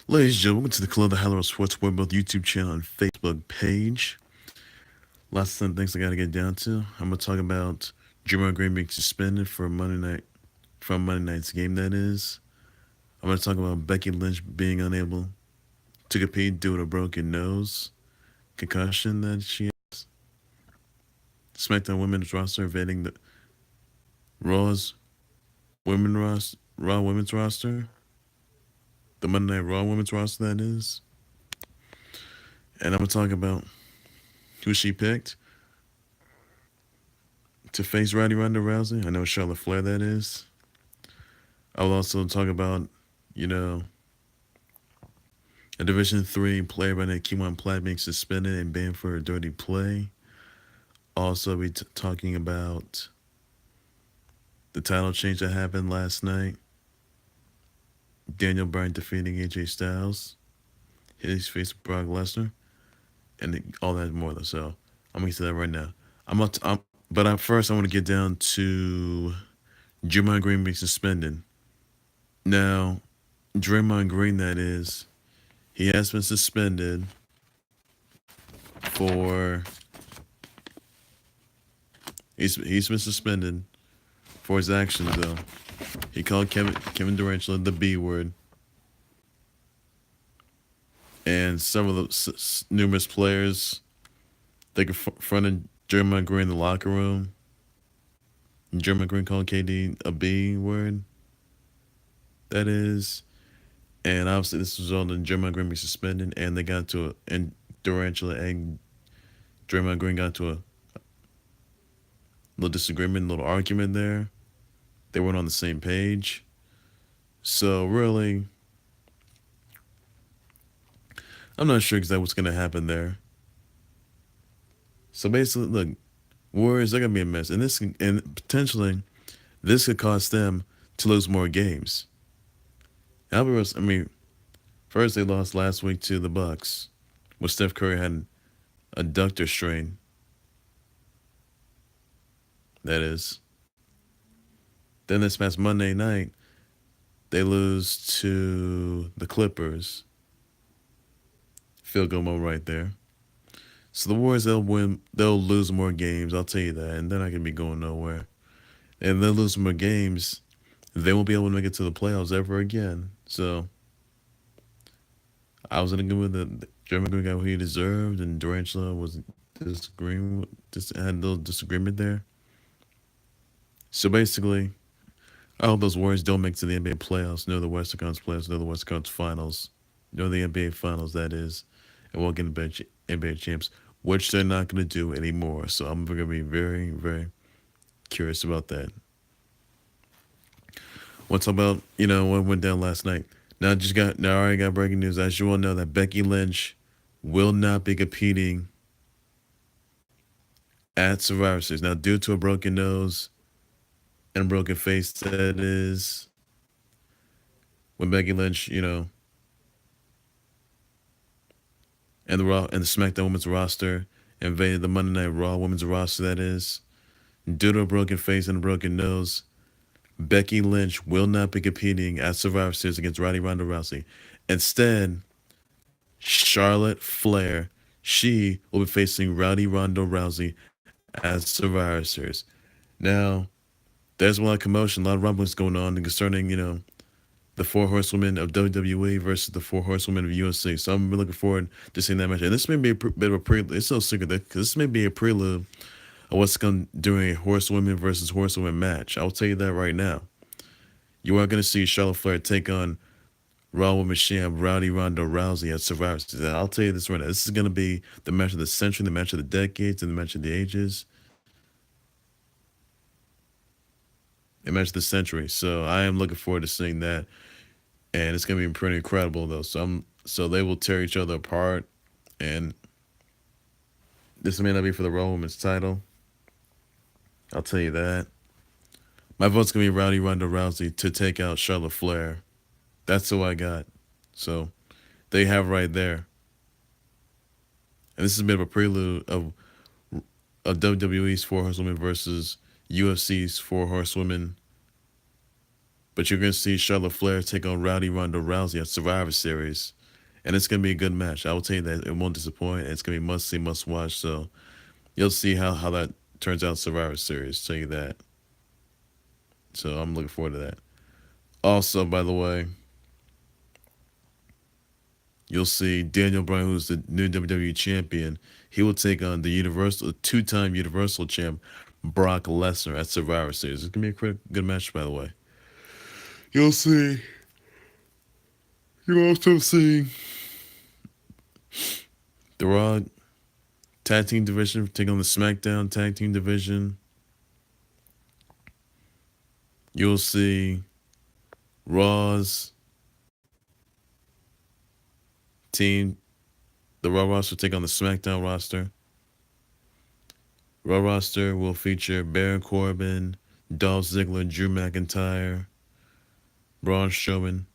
Ladies and gentlemen, welcome to the Khalil the Hello Sports World YouTube channel and Facebook page. Lots of things I got to get down to. I'm gonna talk about Draymond Green being suspended for Monday night's game. That is. I'm gonna talk about Becky Lynch being unable to compete due to a broken nose, concussion that she has. Smackdown Women's roster invading the Raw's Raw Women's roster, the Monday Night Raw Women's roster. That is. And I'm gonna talk about who she picked to face Ronda Rousey. I know Charlotte Flair, that is. I will also talk about, you know, a Division III player by the name Kewan Platt being suspended and banned for a dirty play. Also, be talking about the title change that happened last night. Daniel Bryan defeating AJ Styles. His face Brock Lesnar. And all that more. So I'm going to get to that right now. First, I want to get down to Draymond Green being suspended. Now, Draymond Green, that is, he has been suspended for. He's been suspended for his actions, though. He called Kevin Durantula the B word, and some of the numerous players they confronted Draymond Green in the locker room. Draymond Green called KD a B word. That is. And obviously, this resulted in Draymond Green being suspended, and they got to and Durantula and Draymond Green got to a little disagreement, little argument there. They weren't on the same page. So really, I'm not sure exactly what's going to happen there. So basically, look, Warriors, they're going to be a mess, and potentially, this could cost them to lose more games. First they lost last week to the Bucks, where Steph Curry had a adductor strain. That is. Then this past Monday night, they lose to the Clippers. Field goal moment right there. So the Warriors, they'll lose more games, I'll tell you that, and they're not going to be going nowhere. And they'll lose more games, they won't be able to make it to the playoffs ever again. So I was in agreement with the Draymond Green got what he deserved, and Durantula was disagreeing, just had a little disagreement there. So basically, I hope those Warriors don't make it to the NBA playoffs, nor the Western Conference playoffs, nor the Western Conference finals, nor the NBA finals, that is, and won't get NBA champs, which they're not going to do anymore. So I'm going to be very, very curious about that. What's about, what went down last night? Now I already got breaking news. As you all know, that Becky Lynch will not be competing at Survivor Series. Now, due to a broken nose and a broken face, that is, when Becky Lynch, and the SmackDown Women's roster invaded the Monday Night Raw Women's roster, that is, due to a broken face and a broken nose, Becky Lynch will not be competing at Survivor Series against Ronda Rousey. Instead, Charlotte Flair, she will be facing Ronda Rousey at Survivor Series. Now, there's a lot of commotion, a lot of rumblings going on concerning, the Four Horsewomen of WWE versus the Four Horsewomen of UFC. So I'm really looking forward to seeing that match. And this may be a bit of a prelude. It's no secret because this may be a prelude of what's going to do a Horsewomen versus Horsewomen match. I'll tell you that right now. You are going to see Charlotte Flair take on Raw Women's Champ Ronda Rousey at Survivor Series. I'll tell you this right now. This is going to be the match of the century, the match of the decades, and the match of the ages. The match of the century. So I am looking forward to seeing that. And it's going to be pretty incredible, though. So they will tear each other apart. And this may not be for the Raw Women's title. I'll tell you that. My vote's going to be Ronda Rousey to take out Charlotte Flair. That's who I got. So there you have it right there. And this is a bit of a prelude of WWE's Four Horsewomen versus UFC's Four Horsewomen But you're going to see Charlotte Flair take on Ronda Rousey at Survivor Series. And it's going to be a good match. I will tell you that it won't disappoint. It's going to be must see, must watch. So you'll see how that turns out Survivor Series. Tell you that. So I'm looking forward to that. Also, by the way, you'll see Daniel Bryan, who's the new WWE champion. He will take on the two-time Universal champ Brock Lesnar at Survivor Series. It's gonna be a good match, by the way. You'll see. You'll also see the Raw Tag Team Division taking on the SmackDown Tag Team Division. You'll see Raw's team, the Raw roster, take on the SmackDown roster. Raw roster will feature Baron Corbin, Dolph Ziggler, Drew McIntyre, Braun Strowman,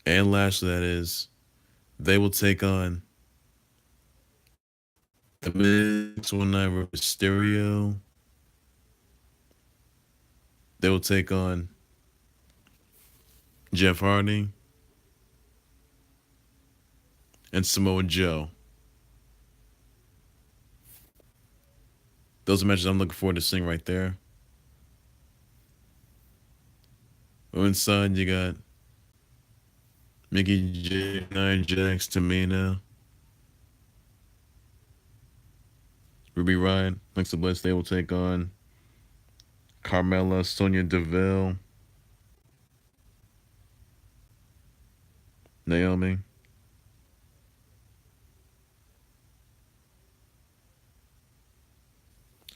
and Lashley, that is. They will take on the Miz One Night Mysterio. They will take on Jeff Hardy and Samoa Joe. Those are matches I'm looking forward to seeing right there. Women's side, you got Mickey J, Nia Jax, Tamina, Ruby Riott, Alexa Bliss. They will take on Carmella, Sonya Deville, Naomi,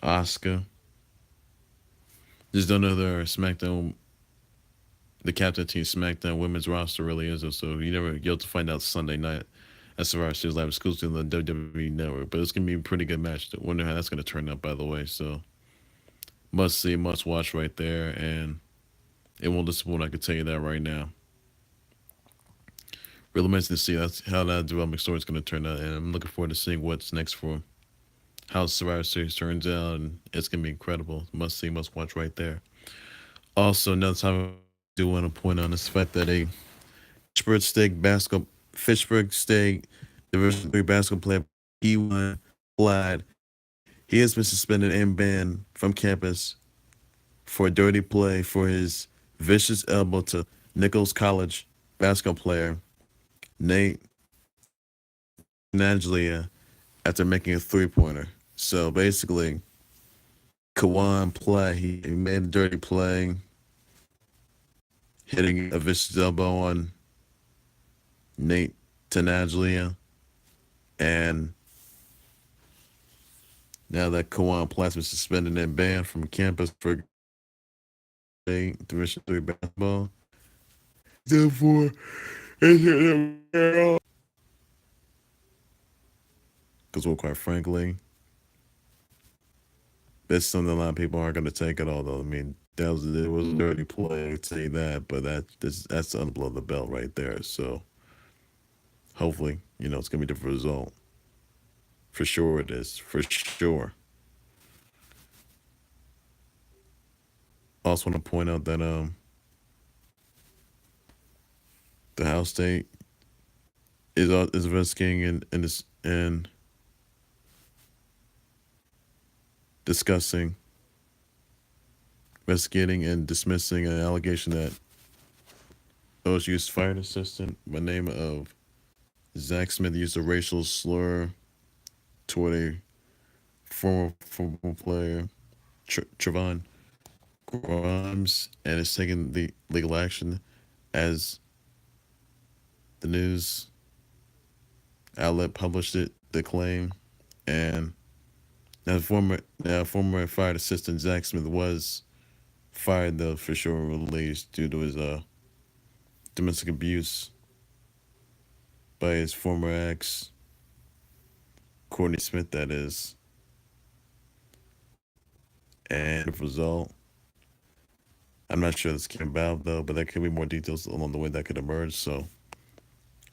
Asuka. Just don't know who their SmackDown, the Captain Team SmackDown Women's roster really is. So you'll have to find out Sunday night at Survivor Series Live exclusive on the WWE Network. But it's gonna be a pretty good match. I wonder how that's gonna turn out, by the way. So must see, must watch right there, and it won't disappoint. I can tell you that right now. Really amazing to see how that development story is going to turn out, and I'm looking forward to seeing what's next for how Survivor Series turns out, and it's going to be incredible. Must see, must watch right there. Also, another time I do want to point on is the fact that a Fitchburg State Division III basketball player, Kewan Platt, he has been suspended and banned from campus for a dirty play for his vicious elbow to Nichols College basketball player Nate Tenaglia after making a three-pointer. So basically, Kewan Platt, he made a dirty play, hitting a vicious elbow on Nate Tenaglia, and now that Kewan Platt's been suspended and banned from campus for Division III basketball, therefore, because, well, quite frankly, that's something a lot of people aren't going to take it. Although, I mean, it was a dirty play, I'd say that, but that's below the belt right there. So, hopefully, it's going to be a different result. For sure it is. For sure. Also want to point out that the House State is investigating and discussing, investigating and dismissing an allegation that OSU's fire assistant by the name of Zach Smith used a racial slur toward a former football player, Trevon Grimes, and is taking the legal action as the news outlet published the claim, and now former fired assistant Zach Smith was fired, though, for sure released due to his domestic abuse by his former ex, Courtney Smith, that is. And the result, I'm not sure this came about, though, but there could be more details along the way that could emerge. So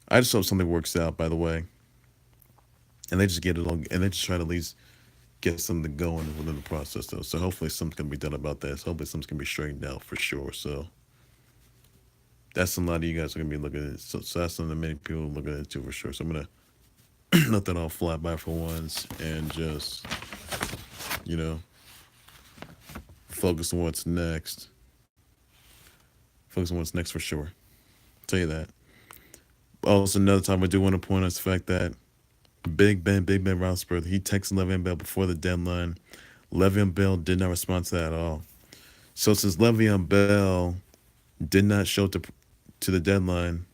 I just hope something works out, by the way. And they just get it along, and they just try to at least get something going within the process, though. So hopefully something can be done about this. Hopefully something can be straightened out for sure. So That's a lot of you guys are gonna be looking at. So that's something that many people are looking at too for sure. So I'm gonna let that all fly by for once and just you know focus on what's next. Focus on what's next for sure. I'll tell you that. Also, another time I do want to point out the fact that Big Ben Roethlisberger, he texted Le'Veon Bell before the deadline. Le'Veon Bell did not respond to that at all. So since Le'Veon Bell did not show to the deadline,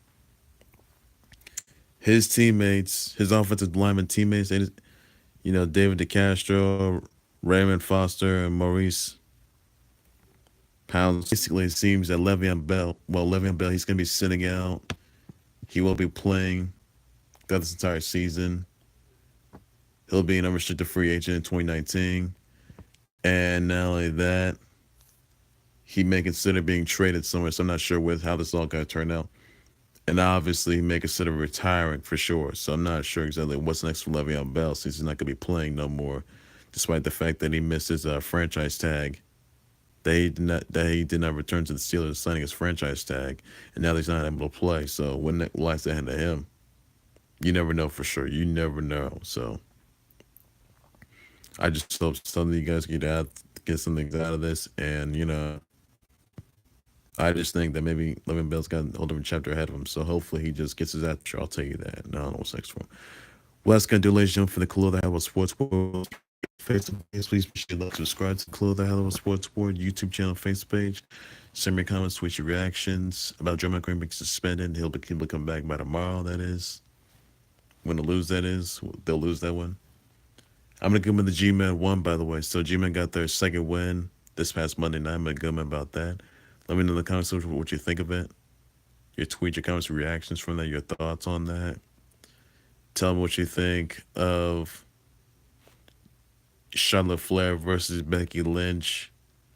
his teammates, his offensive lineman teammates, David DeCastro, Raymond Foster, and Maurice Pounds. Basically, it seems that Le'Veon Bell, he's going to be sitting out. He won't be playing throughout this entire season. He'll be an unrestricted free agent in 2019. And not only that, he may consider being traded somewhere. So I'm not sure how this all going to turn out. And obviously, he may consider retiring for sure. So I'm not sure exactly what's next for Le'Veon Bell since he's not going to be playing no more, despite the fact that he missed his franchise tag. That he did not return to the Steelers, signing his franchise tag, and now he's not able to play. So when that lies that hand to him, you never know for sure. You never know. So I just hope some of you guys get something out of this, and I just think that maybe Le'Veon Bell's got a whole different chapter ahead of him. So hopefully he just gets his after. I'll tell you that. No, I don't know what's next for him. Well, that's gonna do, ladies and gentlemen, for the Khalil the Hollywood Sports World Facebook page. Please be sure to subscribe to the Khalil the Hollywood Sports World YouTube channel, Facebook page. Send me your comments, tweet your reactions about Draymond Green being suspended. He'll come back by tomorrow. That is when to lose. That is they'll lose that one. I'm gonna give them the G-Man 1, by the way. So G-Man got their second win this past Monday night. I'm gonna give them about that. Let me know in the comments what you think of it. Your tweet, your comments, your reactions from that, your thoughts on that. Tell me what you think of Charlotte Flair versus Becky Lynch.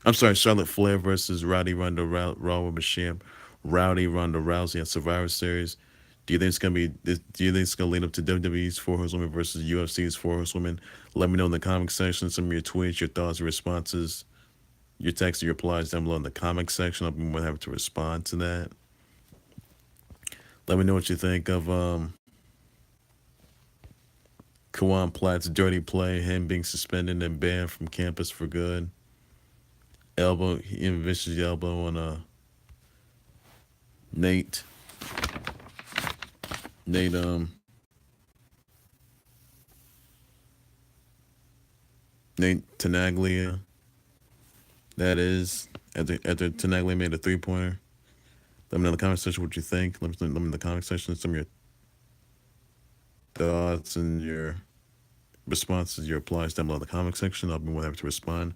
I'm sorry, Charlotte Flair versus Rowdy Ronda Rousey at Survivor Series. Do you think it's gonna lead up to WWE's 4 Horsewomen versus UFC's 4 Horsewomen? Let me know in the comment section some of your tweets, your thoughts, your responses, your text, your replies down below in the comment section. I'll be more than happy to respond to that. Let me know what you think of Kewan Platt's dirty play, him being suspended and banned from campus for good. He vicious elbow on Nate Tenaglia. That is after Tenaglia made a 3-pointer. Let me know in the comment section what you think. Let me know in the comment section some of your thoughts and your responses, your replies down below in the comment section. I'll be more than happy to respond.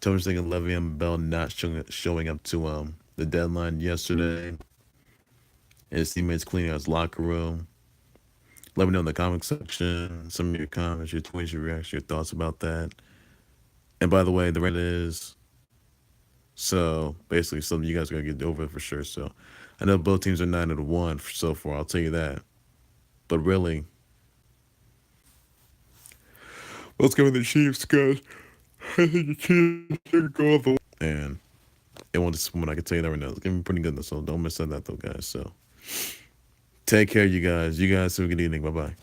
Tell me what you think of Le'Veon Bell not showing up to the deadline yesterday, and his teammates cleaning out his locker room. Let me know in the comment section some of your comments, your tweets, your reactions, your thoughts about that. And by the way, the rate is so basically something you guys are gonna get over for sure. So I know both teams are 9-1 so far. I'll tell you that. But really, let's go with the Chiefs, guys. I think the Chiefs should go the and it won't disappoint. I can tell you that right now. It's gonna be pretty good, so don't miss that though, guys. So take care, you guys. You guys have a good evening. Bye bye.